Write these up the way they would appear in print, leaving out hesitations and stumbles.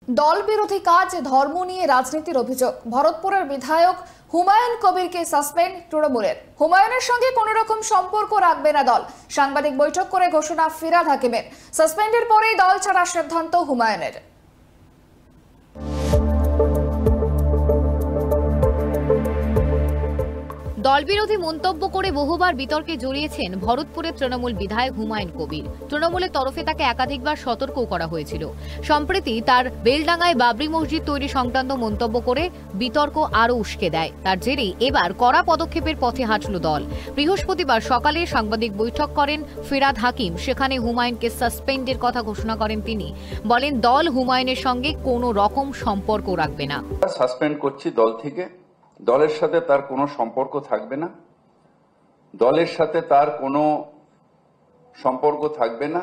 দল বিরোধী কাজ, ধর্ম নিয়ে রাজনীতির অভিযোগ। ভরতপুরের বিধায়ক হুমায়ুন কবিরকে সাসপেন্ড তৃণমূলের। হুমায়ুনের সঙ্গে কোনো রকম সম্পর্ক রাখবে না দল। সাংবাদিক বৈঠক করে ঘোষণা ফিরহাদ হাকিমের। সাসপেন্ডের পরেই দল ছাড়ার সিদ্ধান্ত হুমায়ুনের। দলবিরোধী মন্তব্য করে বহুবার বিতর্কে জড়িয়েছেন ভরতপুরের তৃণমূল বিধায়ক হুমায়ুন কবির। তৃণমূলের তরফে তাকে একাধিকবার সতর্কও করা হয়েছিল। সম্প্রতি তার বেলডাঙ্গায় বাবরি মসজিদ তৈরি সংক্রান্ত মন্তব্য করে বিতর্ক আরও উস্কে দেয়। তার জেরেই এবার কড়া পদক্ষেপের পথে হাঁটল দল। বৃহস্পতিবার সকালে সাংবাদিক বৈঠক করেন ফিরহাদ হাকিম। সেখানে হুমায়ুনকে সাসপেন্ডের কথা ঘোষণা করেন তিনি। বলেন, দল হুমায়ুনের সঙ্গে কোনো রকম সম্পর্ক রাখবে না। সাসপেন্ড করছি দল থেকে। দলের সাথে তার কোনো সম্পর্ক থাকবে না। দলের সাথে তার কোনো সম্পর্ক থাকবে না।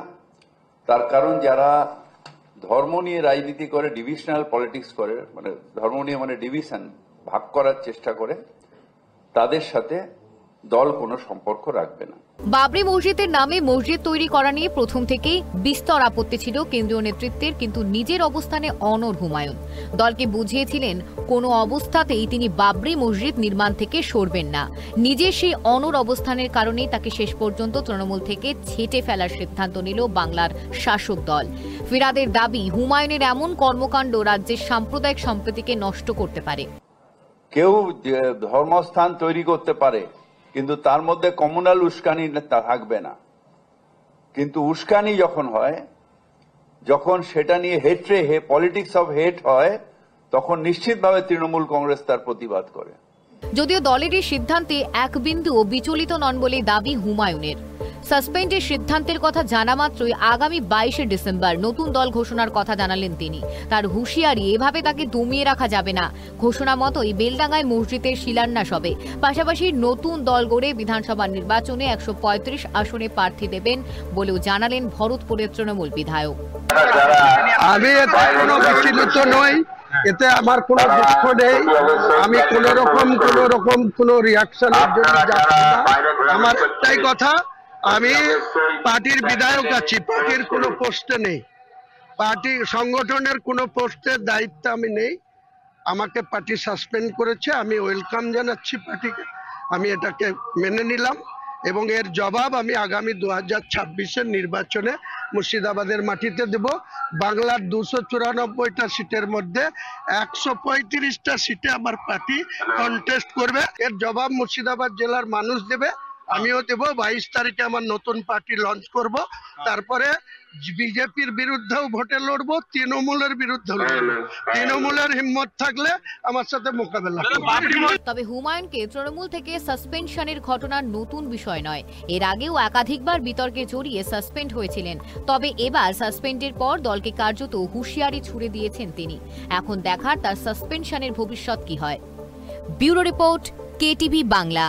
তার কারণ যারা ধর্ম নিয়ে রাজনীতি করে, ডিভিশনাল পলিটিক্স করে, মানে ধর্ম নিয়ে মানে ডিভিশন, ভাগ করার চেষ্টা করে, তাদের সাথে দল কোনো সম্পর্ক রাখবে না। বাবরি মসজিদের নামে মসজিদ তৈরি করা নিয়ে প্রথম থেকেই বিস্তর আপত্তি ছিল কেন্দ্রীয় নেতৃত্বের, কিন্তু নিজের অবস্থানে অনড় হুমায়ুন। দলকে বুঝিয়েছিলেন কোনো অবস্থাতেই তিনি বাবরি মসজিদ নির্মাণ থেকে সরবেন না। নিজের সেই অনড় অবস্থানের কারণেই তাকে শেষ পর্যন্ত তৃণমূল থেকে ছেঁটে ফেলার সিদ্ধান্ত নিল বাংলার শাসক দল। ফিরহাদের দাবি, হুমায়ুনের এমন কর্মকাণ্ড রাজ্যের সাম্প্রদায়িক সম্প্রীতিকে নষ্ট করতে পারে। কেউ ধর্মস্থান তৈরি করতে পারে, কিন্তু তার মধ্যে কমিউনাল উস্কানি থাকবে না। কিন্তু উস্কানি যখন হয়, যখন সেটা নিয়ে পলিটিক্স অফ হেট হয়, তখন নিশ্চিতভাবে তৃণমূল কংগ্রেস তার প্রতিবাদ করে। যদিও দলের এই সিদ্ধান্তে এক বিন্দুও বিচলিত নন বলে দাবি হুমায়ুনের। সাসপেন্ডের সিদ্ধান্তের কথা জানা মাত্রই আগামী 22শে ডিসেম্বর নতুন দল ঘোষণার কথা জানালেন তিনি। তার হুঁশিয়ারি, এভাবে তাকে দমিয়ে রাখা যাবে না। ঘোষণা মতোই বেলডাঙ্গায় মসজিদের শিলান্যাস হবে। পাশাপাশি নতুন দল গড়ে বিধানসভা নির্বাচনে 135 আসনে প্রার্থী দেবেন বলেও জানালেন ভরতপুরের তৃণমূল বিধায়ক। আমি এতে কোনো বিচলিত নই, এতে আমার কোনো দুঃখ নেই। আমি কোন রকম কোনো রিয়াকশনের জন্য যাচ্ছি না। আমার একটাই কথা, আমি পার্টির বিধায়ক আছি, পার্টির কোনো পোস্টে নেই, পার্টি সংগঠনের কোনো পোস্টের দায়িত্ব আমি নেই। আমাকে পার্টি সাসপেন্ড করেছে, আমি ওয়েলকাম জানাচ্ছি পার্টিকে। আমি এটাকে মেনে নিলাম এবং এর জবাব আমি আগামী 2026-এর নির্বাচনে মুর্শিদাবাদের মাটিতে দেব। বাংলার 294টা সিটের মধ্যে 135টা সিটে আমার পার্টি কন্টেস্ট করবে। এর জবাব মুর্শিদাবাদ জেলার মানুষ দেবে, আমিও দেব। 22 তারিখে আমার নতুন পার্টি লঞ্চ করব। তারপরে বিজেপির বিরুদ্ধেও ভোটে লড়বো, তৃণমূলের বিরুদ্ধে লড়বো। তৃণমূলের হিম্মত থাকলে আমার সাথে মোকাবেলা করবে। তবে হুমায়ুনকে তৃণমূল থেকে সাসপেনশনের ঘটনা নতুন বিষয় নয়। এর আগেও একাধিকবার বিতর্কে জড়িয়ে সাসপেন্ড হয়েছিলেন। তবে এবার সাসপেন্ডের পর দলকে কার্যত হুঁশিয়ারি ছুড়ে দিয়েছেন তিনি। এখন দেখার তার সাসপেনশনের ভবিষ্যৎ কি হয়। Bureau report, KTV Bangla.